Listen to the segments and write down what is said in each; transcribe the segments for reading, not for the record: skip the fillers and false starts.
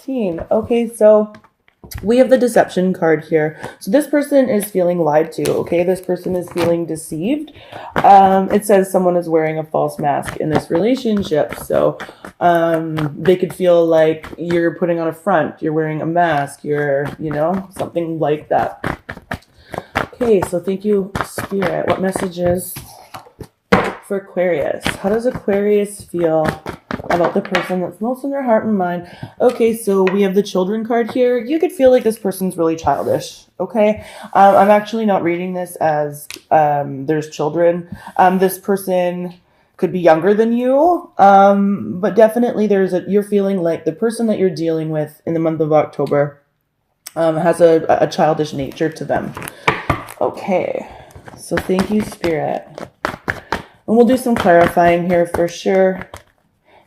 14. Okay, so we have the deception card here. So this person is feeling lied to, okay? This person is feeling deceived. It says someone is wearing a false mask in this relationship. So they could feel like you're putting on a front, you're wearing a mask, you're, you know, something like that. Okay, so thank you, Spirit. What messages for Aquarius? How does Aquarius feel about the person that's most in their heart and mind? Okay, so we have the children card here. You could feel like this person's really childish, okay? I'm actually not reading this as there's children. This person could be younger than you, but definitely you're feeling like the person that you're dealing with in the month of October has a childish nature to them. Okay, so thank you, Spirit. And we'll do some clarifying here for sure.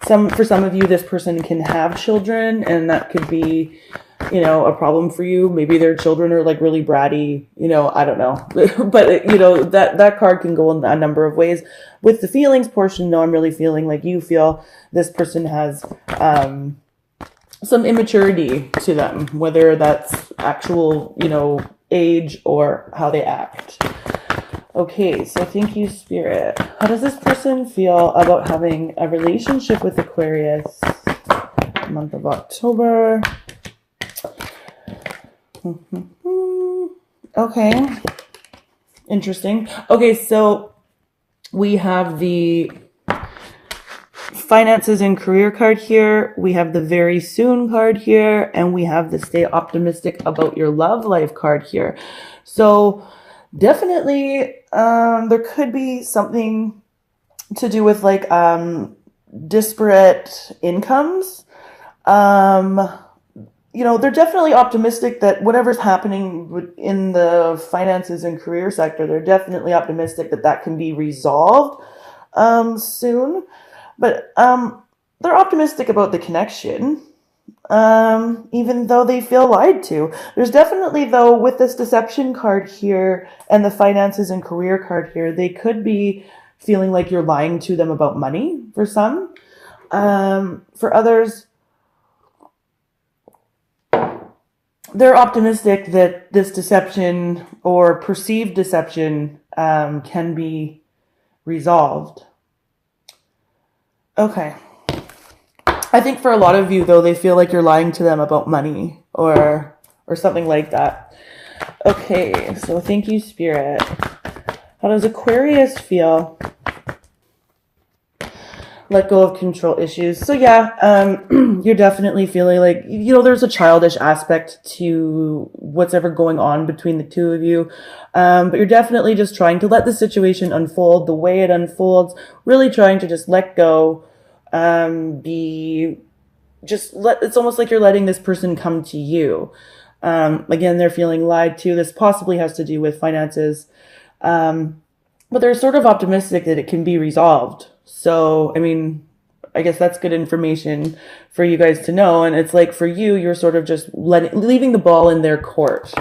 For some of you, this person can have children, and that could be, you know, a problem for you. Maybe their children are like really bratty, you know, I don't know. But, you know, that card can go in a number of ways. With the feelings portion, though, I'm really feeling like you feel this person has some immaturity to them, whether that's actual, you know, age or how they act. Okay, so thank you, Spirit. How does this person feel about having a relationship with Aquarius? Month of October. Okay. Interesting. Okay, so we have the finances and career card here. We have the very soon card here. And we have the stay optimistic about your love life card here. So definitely, there could be something to do with like disparate incomes. You know, they're definitely optimistic that whatever's happening in the finances and career sector, they're definitely optimistic that that can be resolved soon. But they're optimistic about the connection. Even though they feel lied to. There's definitely, though, with this deception card here and the finances and career card here, they could be feeling like you're lying to them about money for some. For others, they're optimistic that this deception or perceived deception can be resolved. Okay. I think for a lot of you, though, they feel like you're lying to them about money or something like that. Okay, so thank you, Spirit. How does Aquarius feel? Let go of control issues. So yeah, you're definitely feeling like, you know, there's a childish aspect to what's ever going on between the two of you. But you're definitely just trying to let the situation unfold the way it unfolds, really trying to just let go. It's almost like you're letting this person come to you. Again, they're feeling lied to. This possibly has to do with finances. But they're sort of optimistic that it can be resolved. So, I mean, I guess that's good information for you guys to know. And it's like for you, you're sort of just leaving the ball in their court,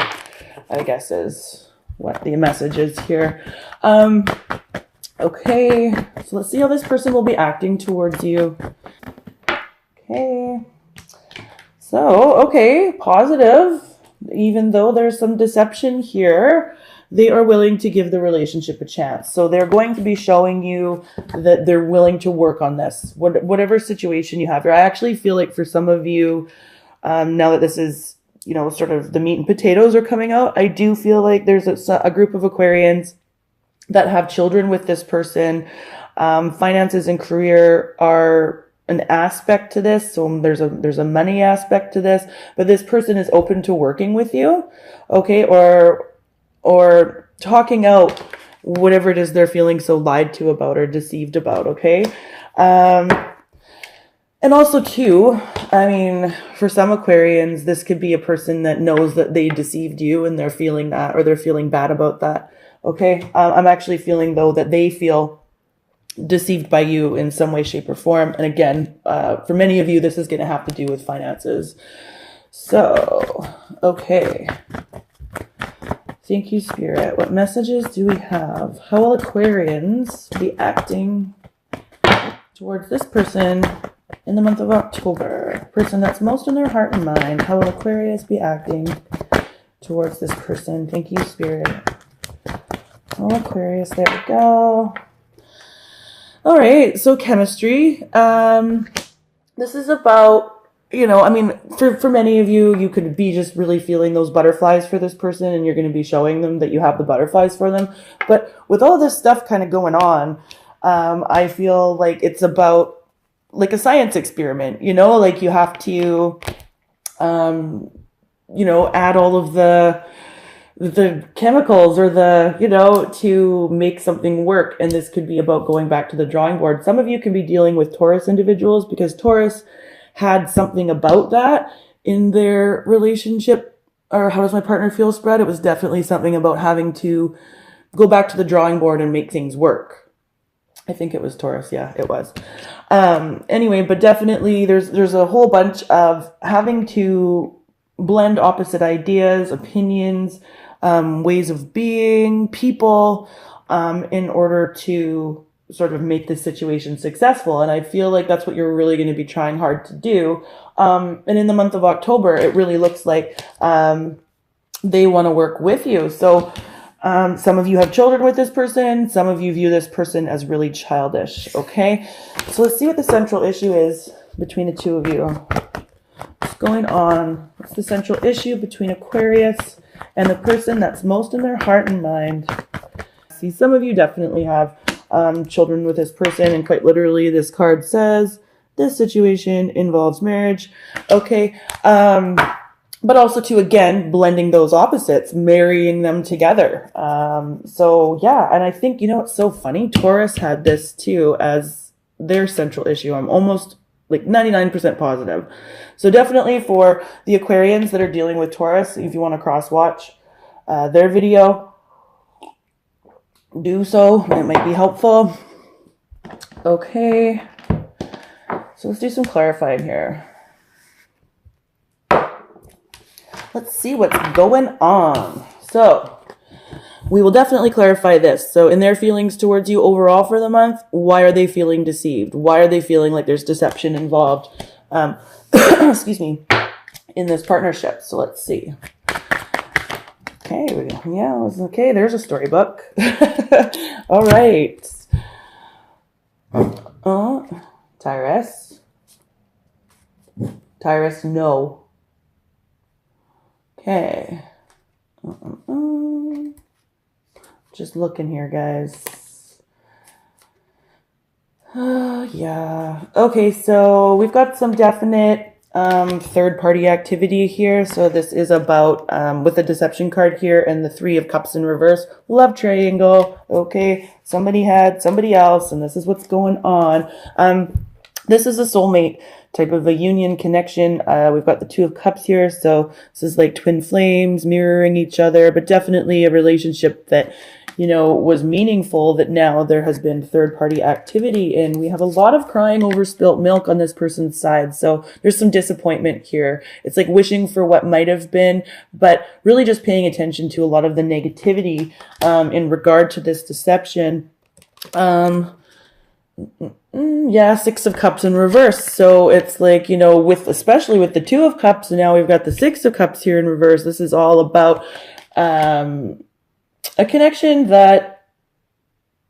I guess is what the message is here. Okay, so let's see how this person will be acting towards you. Okay, so, okay, positive. Even though there's some deception here, they are willing to give the relationship a chance. So they're going to be showing you that they're willing to work on this, whatever situation you have here. I actually feel like for some of you, now that this is, you know, sort of the meat and potatoes are coming out, I do feel like there's a group of Aquarians that have children with this person. Finances and career are an aspect to this. So there's a money aspect to this, but this person is open to working with you. Okay. Or talking out whatever it is they're feeling so lied to about or deceived about. Okay. And also too, I mean, for some Aquarians, this could be a person that knows that they deceived you and they're feeling that, or they're feeling bad about that. Okay. I'm actually feeling though that they feel deceived by you in some way, shape or form. And again, for many of you, this is going to have to do with finances. So, okay. Thank you, Spirit. What messages do we have? How will Aquarians be acting towards this person in the month of October. Person that's most in their heart and mind. How will Aquarius be acting towards this person? Thank you, Spirit. Oh, Aquarius, there we go. All right, so chemistry. This is about, you know, I mean, for many of you, you could be just really feeling those butterflies for this person, and you're going to be showing them that you have the butterflies for them. But with all this stuff kind of going on, I feel like it's about like a science experiment, you know, like you have to, you know, add all of the chemicals or the, you know, to make something work. And this could be about going back to the drawing board. Some of you can be dealing with Taurus individuals because Taurus had something about that in their relationship. Or how does my partner feel spread? It was definitely something about having to go back to the drawing board and make things work. I think it was Taurus. Yeah, it was. Anyway, but definitely there's a whole bunch of having to blend opposite ideas, opinions, ways of being, people, in order to sort of make this situation successful. And I feel like that's what you're really going to be trying hard to do. And in the month of October, it really looks like they want to work with you. So some of you have children with this person. Some of you view this person as really childish. Okay. So let's see what the central issue is between the two of you. What's going on? What's the central issue between Aquarius and the person that's most in their heart and mind? See, some of you definitely have children with this person, and quite literally this card says this situation involves marriage. Okay. But also to, again, blending those opposites, marrying them together. So yeah, and I think, you know, it's so funny. Taurus had this too as their central issue. I'm almost like 99% positive. So definitely for the Aquarians that are dealing with Taurus, if you want to cross watch their video, do so. It might be helpful. Okay. So let's do some clarifying here. Let's see what's going on. So we will definitely clarify this. So in their feelings towards you overall for the month, why are they feeling deceived? Why are they feeling like there's deception involved? Excuse me, in this partnership. So let's see. Okay, yeah, okay, there's a storybook. All right. Tyrus. Tyrus, no. Okay. Just looking here, guys. Yeah. Okay, so we've got some definite third-party activity here. So this is about, with the deception card here and the 3 of Cups in reverse, love triangle. Okay, somebody had somebody else, and this is what's going on. This is a soulmate type of a union connection. We've got the 2 of Cups here. So this is like twin flames mirroring each other, but definitely a relationship that, you know, was meaningful, that now there has been third-party activity in. We have a lot of crying over spilt milk on this person's side. So there's some disappointment here. It's like wishing for what might have been, but really just paying attention to a lot of the negativity in regard to this deception. Yeah, 6 of Cups in reverse. So it's like, you know, especially with the 2 of Cups, and now we've got the 6 of Cups here in reverse. This is all about a connection that,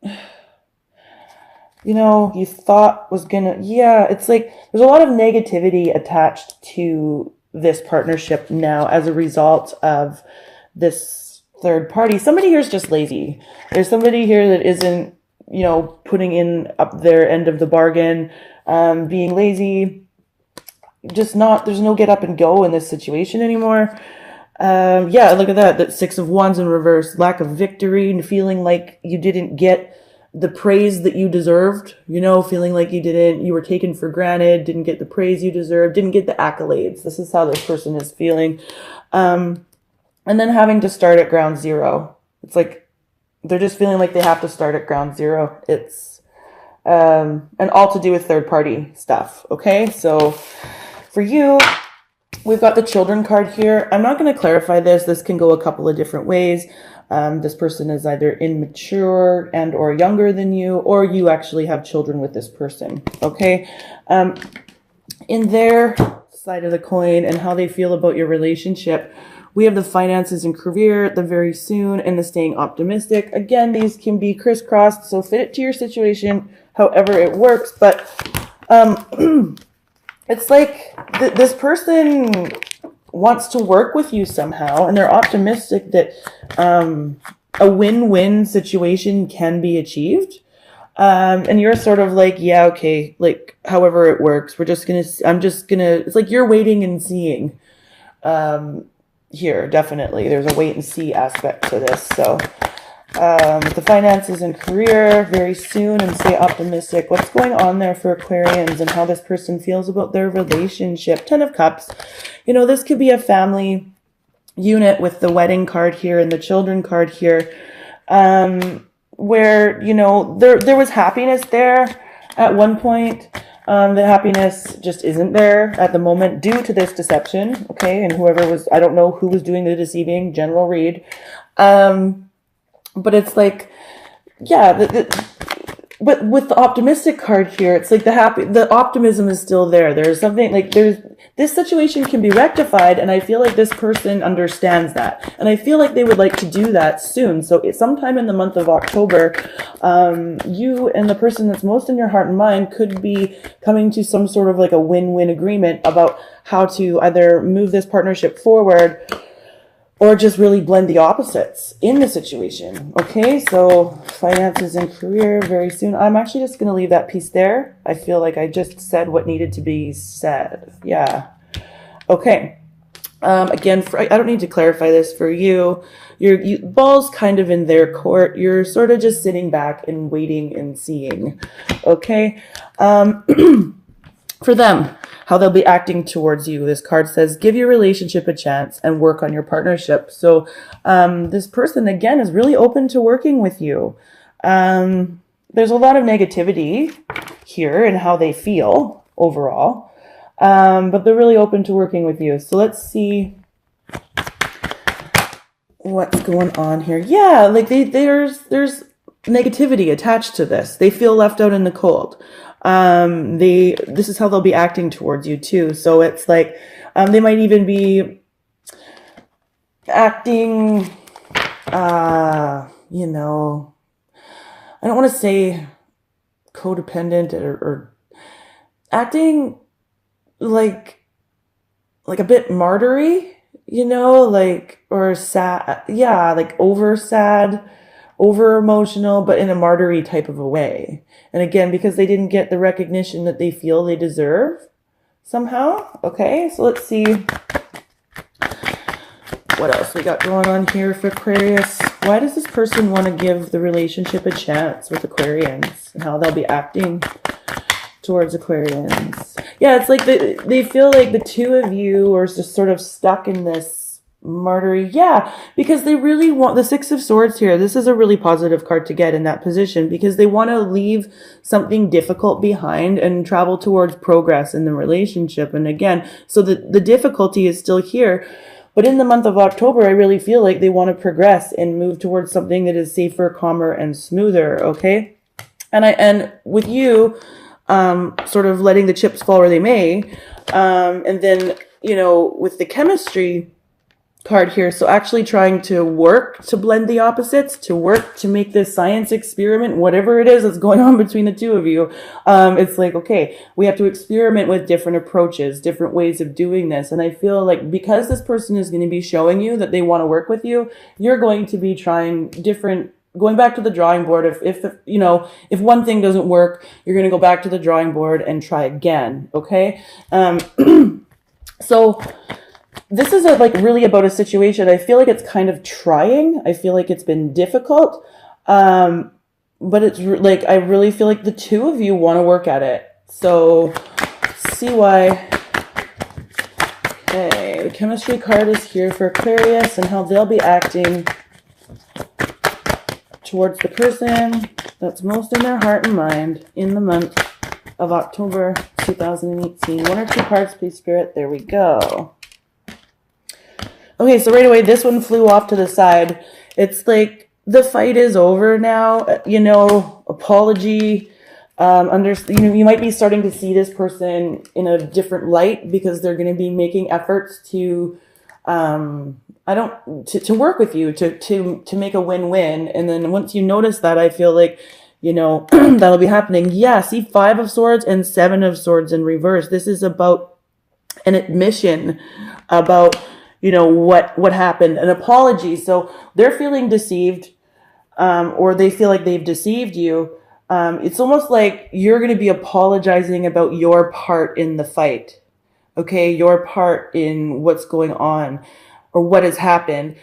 you know, you thought was gonna, yeah, it's like there's a lot of negativity attached to this partnership now as a result of this third party. Somebody here is just lazy. There's somebody here that isn't, you know, putting in up their end of the bargain, being lazy, just not, there's no get up and go in this situation anymore. Yeah, look at that 6 of Wands in reverse, lack of victory and feeling like you didn't get the praise that you deserved, you know, feeling like you were taken for granted, didn't get the praise you deserved, didn't get the accolades. This is how this person is feeling. And then having to start at ground zero. It's like, they're just feeling like they have to start at ground zero. It's, and all to do with third party stuff. Okay. So for you, we've got the children card here. I'm not going to clarify this. This can go a couple of different ways. This person is either immature and or younger than you, or you actually have children with this person. Okay. in their side of the coin and how they feel about your relationship, we have the finances and career, the very soon, and the staying optimistic. Again, these can be crisscrossed, so fit it to your situation however it works. But it's like this person wants to work with you somehow, and they're optimistic that a win-win situation can be achieved. And you're sort of like, yeah, okay, like however it works, it's like you're waiting and seeing. Here, definitely. There's a wait and see aspect to this. So the finances and career very soon, and stay optimistic. What's going on there for Aquarians and how this person feels about their relationship? 10 of Cups. You know, this could be a family unit with the wedding card here and the children card here, where, you know, there was happiness there at one point. The happiness just isn't there at the moment due to this deception, okay? And whoever was, I don't know who was doing the deceiving, general read. But it's like, yeah, but with the optimistic card here, it's like the optimism is still there. There's something like this situation can be rectified, and I feel like this person understands that. And I feel like they would like to do that soon. So sometime in the month of October, you and the person that's most in your heart and mind could be coming to some sort of like a win-win agreement about how to either move this partnership forward or just really blend the opposites in the situation. Okay, so finances and career very soon. I'm actually just going to leave that piece there. I feel like I just said what needed to be said. Yeah. Okay. Again, I don't need to clarify this for you. Your ball's kind of in their court. You're sort of just sitting back and waiting and seeing. Okay. For them, how they'll be acting towards you. This card says, give your relationship a chance and work on your partnership. So this person, again, is really open to working with you. There's a lot of negativity here in how they feel overall, but they're really open to working with you. So let's see what's going on here. Yeah, like there's negativity attached to this. They feel left out in the cold. This is how they'll be acting towards you too. So it's like, they might even be acting, you know, I don't want to say codependent or acting like a bit martyry, you know, like, or sad. Yeah. Like over sad, over emotional, but in a martyry type of a way. And again, because they didn't get the recognition that they feel they deserve somehow. Okay, so let's see what else we got going on here for Aquarius. Why does this person want to give the relationship a chance with Aquarians and how they'll be acting towards Aquarians? Yeah, it's like they feel like the two of you are just sort of stuck in this martyry. Yeah, because they really want the Six of Swords here. This is a really positive card to get in that position because they want to leave something difficult behind and travel towards progress in the relationship. And again, so the difficulty is still here. But in the month of October, I really feel like they want to progress and move towards something that is safer, calmer, and smoother. Okay. And with you, sort of letting the chips fall where they may. And then, you know, with the chemistry card here, so actually trying to work to blend the opposites, to work to make this science experiment, whatever it is that's going on between the two of you. It's like, okay, we have to experiment with different approaches, different ways of doing this. And I feel like because this person is going to be showing you that they want to work with you, you're going to be trying different, going back to the drawing board. If you know, if one thing doesn't work, you're going to go back to the drawing board and try again. Okay. So this is like really about a situation. I feel like it's kind of trying. I feel like it's been difficult. But it's like, I really feel like the two of you want to work at it. So see why. Okay. The chemistry card is here for Aquarius and how they'll be acting towards the person that's most in their heart and mind in the month of October 2018. One or two cards, please, Spirit. There we go. Okay, so right away, this one flew off to the side. It's like the fight is over now, you know, apology. You might be starting to see this person in a different light because they're going to be making efforts to to work with you, to make a win-win. And then once you notice that, I feel like, that'll be happening. Yeah, see, 5 of Swords and 7 of Swords in reverse. This is about an admission about, what happened, an apology. So they're feeling deceived, or they feel like they've deceived you. It's almost like you're going to be apologizing about your part in the fight. Okay, your part in what's going on or what has happened.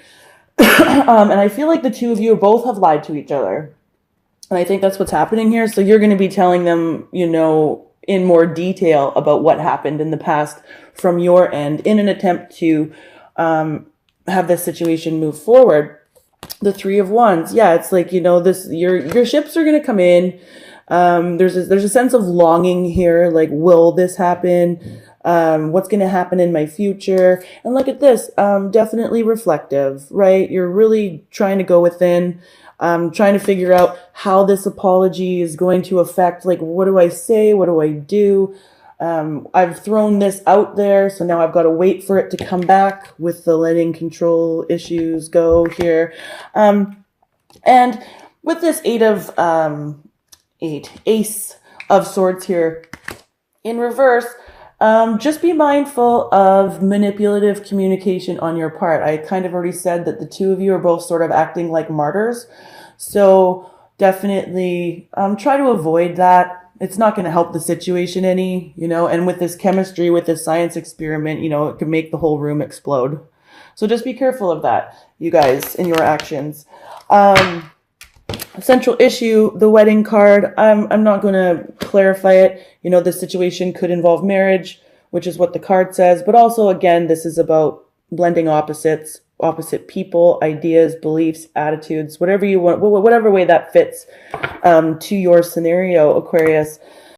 And I feel like the two of you both have lied to each other. And I think that's what's happening here. So you're going to be telling them, in more detail about what happened in the past from your end in an attempt to have this situation move forward. The 3 of Wands. Yeah, it's like, your ships are going to come in. There's a sense of longing here. Like, will this happen? What's going to happen in my future? And look at this, definitely reflective, right? You're really trying to go within, trying to figure out how this apology is going to affect, like, what do I say? What do I do? I've thrown this out there, so now I've got to wait for it to come back with the letting control issues go here. And with this Ace of Swords here in reverse, just be mindful of manipulative communication on your part. I kind of already said that the two of you are both sort of acting like martyrs. So definitely try to avoid that. It's not going to help the situation any, and with this chemistry, with this science experiment, it could make the whole room explode. So just be careful of that, you guys, in your actions. Central issue, the wedding card. I'm not going to clarify it. This situation could involve marriage, which is what the card says. But also, again, this is about blending opposite people, ideas, beliefs, attitudes, whatever you want, whatever way that fits to your scenario, Aquarius.